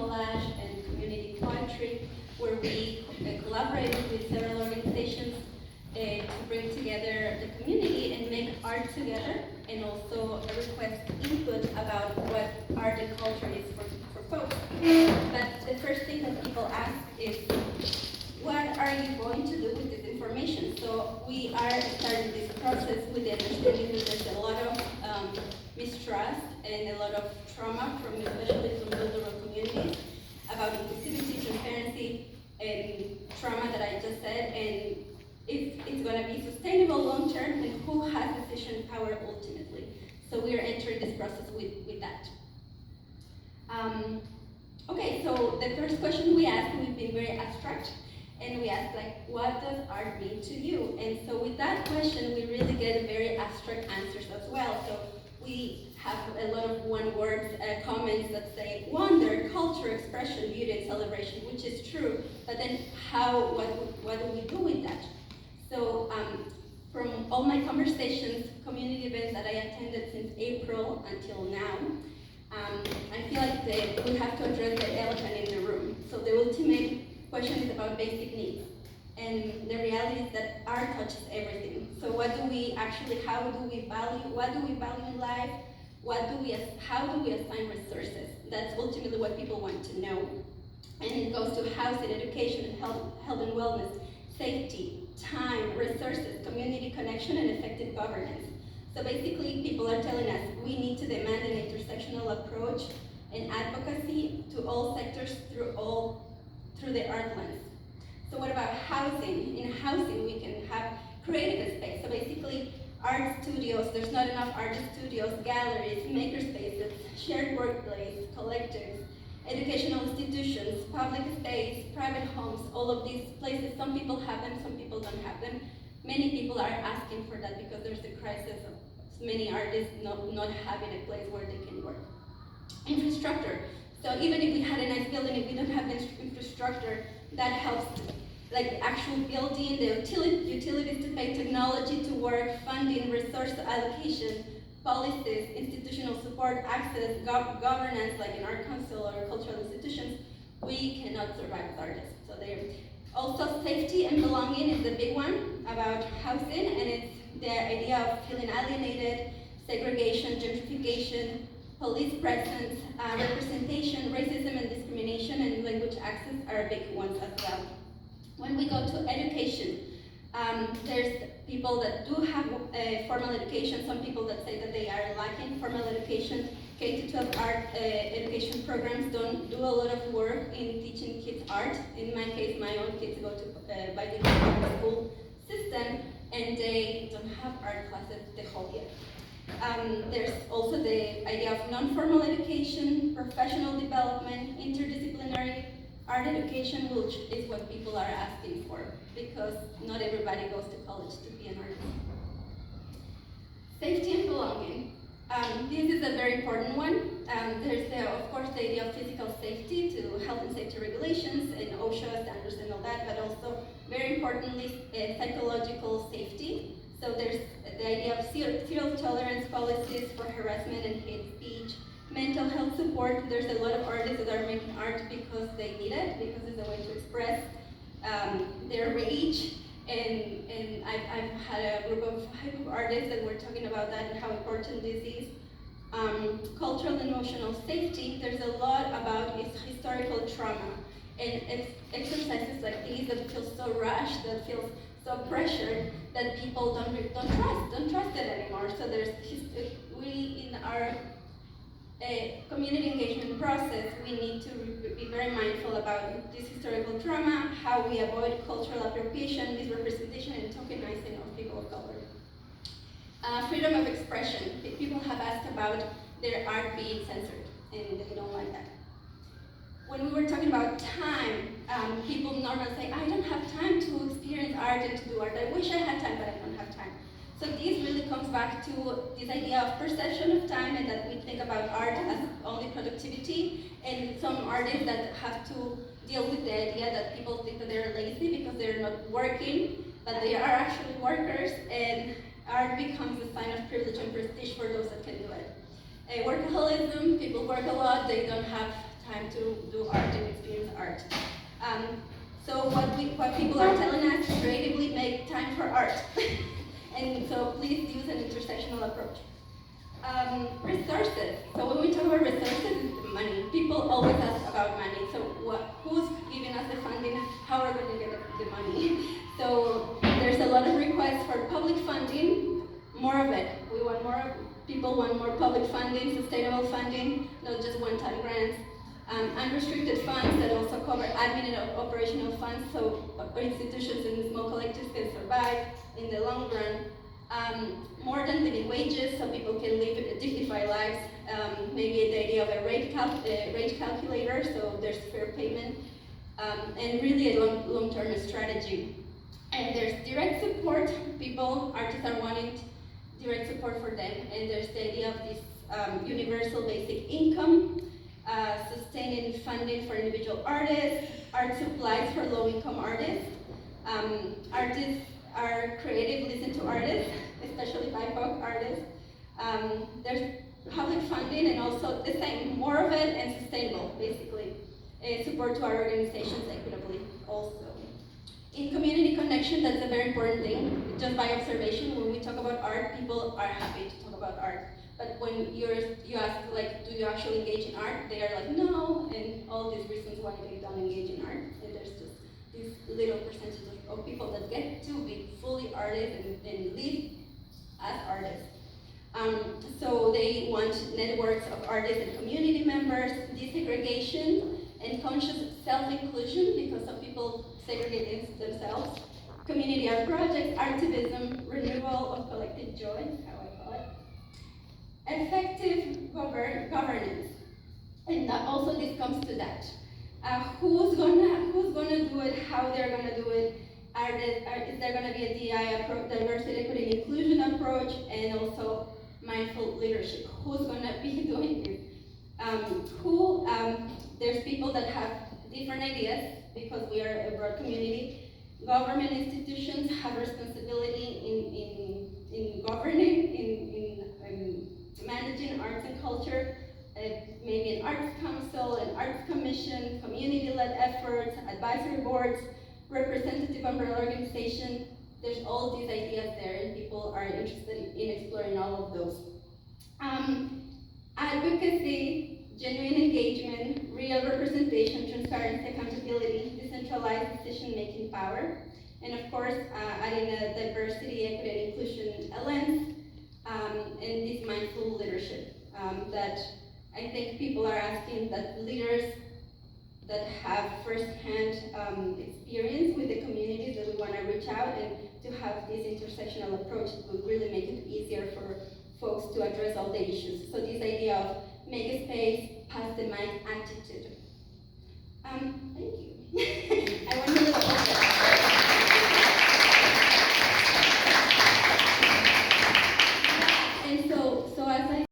collage and community poetry, where we collaborated with several organizations to bring together the community and make art together, and also request input about what art and culture is for folks. But the first thing that people ask is, what are you going to do with this information? So we are starting this process with the understanding that there's a lot of mistrust and a lot of trauma, especially from vulnerable communities, about inclusivity, transparency, and trauma that I just said, and if it's going to be sustainable long term, and who has decision power ultimately. So we are entering this process with that. Okay, so the first question we asked, we've been very abstract, and we asked, like, what does art mean to you? And so with that question, we really get very abstract answers as well. So we have a lot of one-word comments that say wonder, culture, expression, beauty, and celebration, which is true. But then what do we do with that? So from all my conversations, community events that I attended since April until now, I feel like we have to address the elephant in the room. So the ultimate question is about basic needs. And the reality is that art touches everything. So what do we actually, how do we value, what do we value in life? How do we assign resources? That's ultimately what people want to know. And it goes to housing, education, health and wellness, safety, time, resources, community connection, and effective governance. So basically, people are telling us we need to demand an intersectional approach and advocacy to all sectors through the art lens. So what about housing? In housing, we can have creative space. So basically, art studios, there's not enough art studios, galleries, makerspaces, shared workplace, collectives, educational institutions, public space, private homes, all of these places. Some people have them, some people don't have them. Many people are asking for that because there's a crisis of many artists not having a place where they can work. Infrastructure. So even if we had a nice building, if we don't have the infrastructure, that helps, like the actual building, the utilities to pay, technology to work, funding, resource allocation, policies, institutional support, access, governance, like in art council or cultural institutions, we cannot survive as artists. So there. Also, safety and belonging is the big one about housing, and it's the idea of feeling alienated, segregation, gentrification, police presence, representation, racism and discrimination, and language access are big ones as well. When we go to education, there's people that do have formal education, some people that say that they are lacking formal education. K-12 art education programs don't do a lot of work in teaching kids art. In my case, my own kids go to bilingual school system, and they don't have art classes the whole year. There's also the idea of non-formal education, professional development, interdisciplinary art education, which is what people are asking for, because not everybody goes to college to be an artist. Safety and belonging. This is a very important one. There's, of course, the idea of physical safety to health and safety regulations and OSHA standards and all that, but also, very importantly, psychological safety. So there's the idea of zero tolerance policies for harassment and hate speech, mental health support. There's a lot of artists that are making art because they need it, because it's a way to express their rage. And I've had a group of artists that were talking about that and how important this is. Cultural and emotional safety, there's a lot about historical trauma. And it's exercises like these that feel so rushed, that feels so pressured, that people don't trust it anymore. So we in our community engagement process, we need to be very mindful about this historical trauma, how we avoid cultural appropriation, misrepresentation, and tokenizing of people of color. Freedom of expression. People have asked about their art being censored, and they don't like that. When we were talking about time, people normally say, I don't have time to experience art and to do art. I wish I had time, but I don't have time. So this really comes back to this idea of perception of time, and that we think about art as only productivity, and some artists that have to deal with the idea that people think that they're lazy because they're not working, but they are actually workers, and art becomes a sign of privilege and prestige for those that can do it. Workaholism, people work a lot, they don't have time to do art and experience art. So what people are telling us is creatively make time for art. And so please use an intersectional approach. Resources. So when we talk about resources, it's money. People always ask about money. So who's giving us the funding? How are we going to get the money? So there's a lot of requests for public funding. More of it. We want more. People want more public funding, sustainable funding, not just one-time grants. Unrestricted funds that also cover admin and operational funds, so institutions and small collectives can survive in the long run. More than living wages, so people can live dignified lives. Maybe the idea of a rate calculator, so there's fair payment, and really a long-term strategy. And there's direct support. Artists are wanting direct support for them, and there's the idea of this universal basic income, sustaining funding for individual artists, art supplies for low-income artists. Artists are creative, listen to artists, especially BIPOC artists. There's public funding and also the same, more of it and sustainable, basically. Support to our organizations equitably also. In community connection, that's a very important thing. Just by observation, when we talk about art, people are happy to talk about art. But when you ask, like, do you actually engage in art? They are like, no, and all these reasons why they don't engage in art. And there's just this little percentage of people that get to be fully artists and live as artists. So they want networks of artists and community members, desegregation, and conscious self-inclusion, because some people segregate themselves, community art projects, activism, renewal of collective joy, how I call it. Effective governance, and also this comes to that. Who's gonna do it? How they're gonna do it? Is there gonna be a DEI approach, diversity, equity, and inclusion approach, and also mindful leadership? Who's gonna be doing this? There's people that have different ideas because we are a broad community. Government institutions have responsibility in governing, in managing arts and culture, maybe an arts council, an arts commission, community-led efforts, advisory boards, representative umbrella organization. There's all these ideas there, and people are interested in exploring all of those. Advocacy, genuine engagement, real representation, transparency, accountability, decentralized decision-making power, and of course, adding a diversity, equity, and inclusion lens, and this mindful leadership that I think people are asking, that leaders that have first-hand experience with the communities that we want to reach out, and to have this intersectional approach would really make it easier for folks to address all the issues. So this idea of make a space, pass the mic attitude. Thank you.